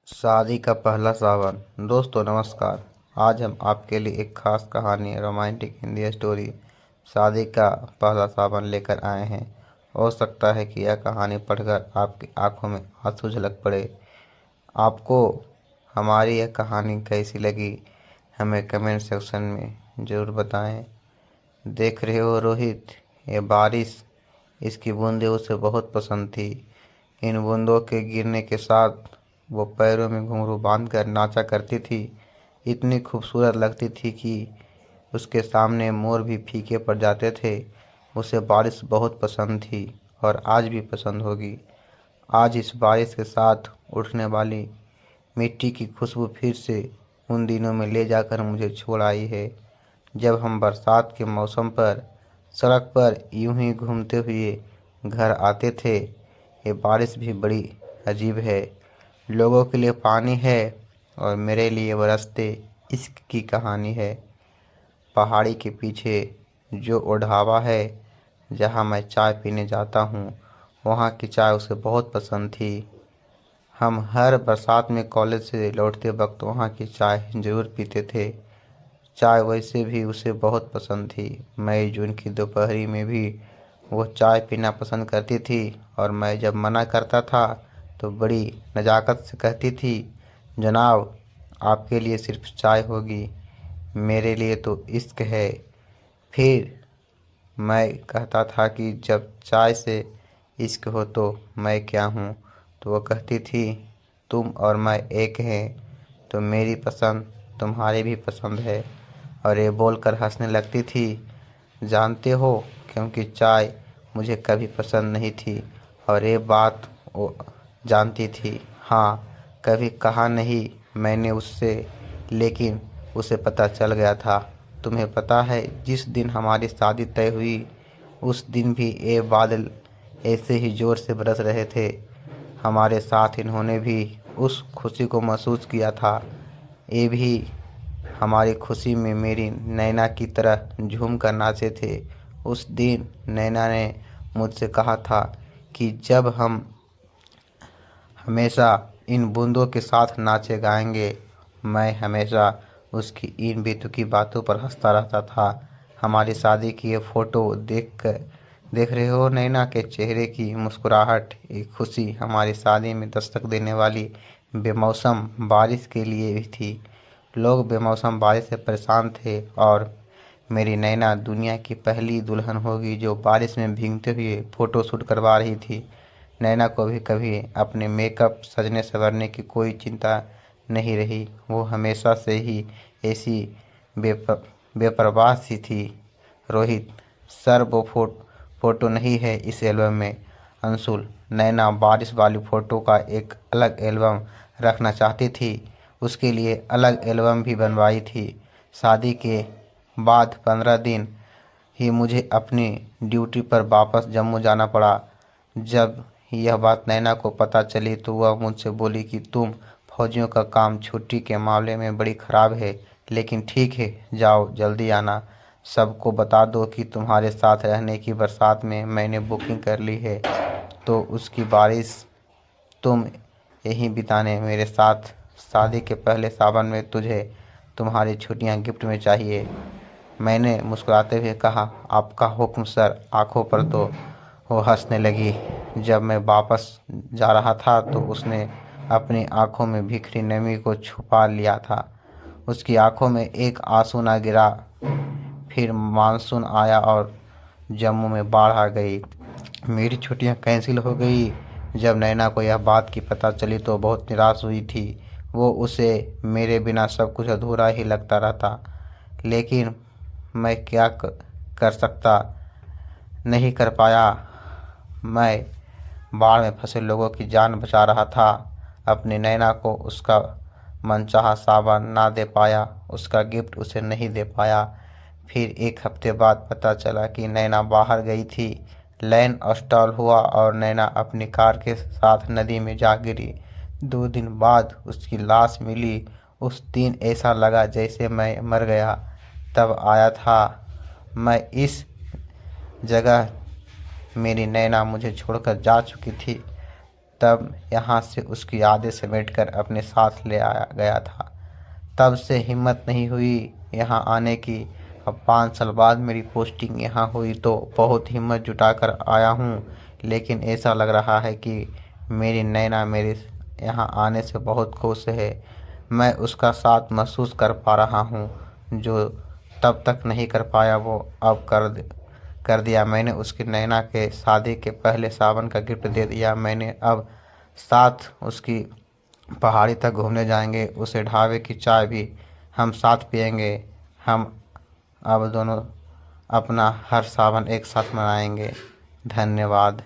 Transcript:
शादी का पहला सावन। दोस्तों नमस्कार। आज हम आपके लिए एक खास कहानी रोमांटिक हिंदी स्टोरी शादी का पहला सावन लेकर आए हैं। हो सकता है कि यह कहानी पढ़कर आपकी आंखों में आंसू झलक पड़े। आपको हमारी यह कहानी कैसी लगी हमें कमेंट सेक्शन में ज़रूर बताएं। देख रहे हो रोहित, ये बारिश, इसकी बूंदें उसे बहुत पसंद थी। इन बूंदों के गिरने के साथ वो पैरों में घुंघरू बांधकर नाचा करती थी। इतनी खूबसूरत लगती थी कि उसके सामने मोर भी फीके पड़ जाते थे। उसे बारिश बहुत पसंद थी और आज भी पसंद होगी। आज इस बारिश के साथ उठने वाली मिट्टी की खुशबू फिर से उन दिनों में ले जाकर मुझे छोड़ आई है, जब हम बरसात के मौसम पर सड़क पर यूं ही घूमते हुए घर आते थे। ये बारिश भी बड़ी अजीब है। लोगों के लिए पानी है और मेरे लिए बरसते इश्क की कहानी है। पहाड़ी के पीछे जो वो ढाबा है जहाँ मैं चाय पीने जाता हूँ, वहाँ की चाय उसे बहुत पसंद थी। हम हर बरसात में कॉलेज से लौटते वक्त वहाँ की चाय ज़रूर पीते थे। चाय वैसे भी उसे बहुत पसंद थी। मई जून की दोपहरी में भी वो चाय पीना पसंद करती थी और मैं जब मना करता था तो बड़ी नज़ाकत से कहती थी, जनाब आपके लिए सिर्फ चाय होगी, मेरे लिए तो इश्क है। फिर मैं कहता था कि जब चाय से इश्क हो तो मैं क्या हूँ। तो वो कहती थी, तुम और मैं एक हैं, तो मेरी पसंद तुम्हारी भी पसंद है। और ये बोलकर हंसने लगती थी। जानते हो, क्योंकि चाय मुझे कभी पसंद नहीं थी और ये बात वो जानती थी। हाँ, कभी कहा नहीं मैंने उससे, लेकिन उसे पता चल गया था। तुम्हें पता है, जिस दिन हमारी शादी तय हुई उस दिन भी ये बादल ऐसे ही ज़ोर से बरस रहे थे। हमारे साथ इन्होंने भी उस खुशी को महसूस किया था। ये भी हमारी खुशी में मेरी नैना की तरह झूम कर नाचे थे। उस दिन नैना ने मुझसे कहा था कि जब हम हमेशा इन बूंदों के साथ नाचे गाएंगे। मैं हमेशा उसकी इन बेतुकी बातों पर हंसता रहता था। हमारी शादी की ये फ़ोटो देख रहे हो, नैना के चेहरे की मुस्कुराहट, ये खुशी हमारी शादी में दस्तक देने वाली बेमौसम बारिश के लिए भी थी। लोग बेमौसम बारिश से परेशान थे और मेरी नैना दुनिया की पहली दुल्हन होगी जो बारिश में भीगते हुए फ़ोटो शूट करवा रही थी। नैना को भी कभी अपने मेकअप सजने संवरने की कोई चिंता नहीं रही। वो हमेशा से ही ऐसी बेपरवाह सी थी। रोहित सर, वो फ़ोटो नहीं है इस एल्बम में। अंशुल, नैना बारिश वाली फ़ोटो का एक अलग एल्बम रखना चाहती थी। उसके लिए अलग एल्बम भी बनवाई थी। शादी के बाद 15 दिन ही मुझे अपनी ड्यूटी पर वापस जम्मू जाना पड़ा। जब यह बात नैना को पता चली तो वह मुझसे बोली कि तुम फौजियों का काम छुट्टी के मामले में बड़ी ख़राब है, लेकिन ठीक है, जाओ जल्दी आना। सबको बता दो कि तुम्हारे साथ रहने की बरसात में मैंने बुकिंग कर ली है, तो उसकी बारिश तुम यहीं बिताने मेरे साथ। शादी के पहले सावन में तुझे तुम्हारी छुट्टियां गिफ्ट में चाहिए। मैंने मुस्कुराते हुए कहा, आपका हुक्म सर। आंखों पर तो वो हंसने लगी। जब मैं वापस जा रहा था तो उसने अपनी आंखों में बिखरी नमी को छुपा लिया था। उसकी आंखों में एक आंसू ना गिरा। फिर मानसून आया और जम्मू में बाढ़ आ गई। मेरी छुट्टियां कैंसिल हो गई। जब नैना को यह बात की पता चली तो बहुत निराश हुई थी। वो उसे मेरे बिना सब कुछ अधूरा ही लगता रहता। लेकिन मैं क्या कर सकता, नहीं कर पाया। मैं बाढ़ में फंसे लोगों की जान बचा रहा था। अपनी नैना को उसका मनचाहा सावन ना दे पाया, उसका गिफ्ट उसे नहीं दे पाया। फिर एक हफ्ते बाद पता चला कि नैना बाहर गई थी। लाइन स्टॉल हुआ और नैना अपनी कार के साथ नदी में जा गिरी। 2 दिन बाद उसकी लाश मिली। उस दिन ऐसा लगा जैसे मैं मर गया। तब आया था मैं इस जगह। मेरी नैना मुझे छोड़कर जा चुकी थी। तब यहाँ से उसकी यादें समेटकर अपने साथ ले आया गया था। तब से हिम्मत नहीं हुई यहाँ आने की। अब 5 साल बाद मेरी पोस्टिंग यहाँ हुई तो बहुत हिम्मत जुटाकर आया हूँ, लेकिन ऐसा लग रहा है कि मेरी नैना मेरे यहाँ आने से बहुत खुश है। मैं उसका साथ महसूस कर पा रहा हूँ, जो तब तक नहीं कर पाया वो अब कर दिया मैंने। उसकी नैना के शादी के पहले सावन का गिफ्ट दे दिया मैंने। अब साथ उसकी पहाड़ी तक घूमने जाएंगे, उसे ढाबे की चाय भी हम साथ पिएंगे। हम अब दोनों अपना हर सावन एक साथ मनाएंगे। धन्यवाद।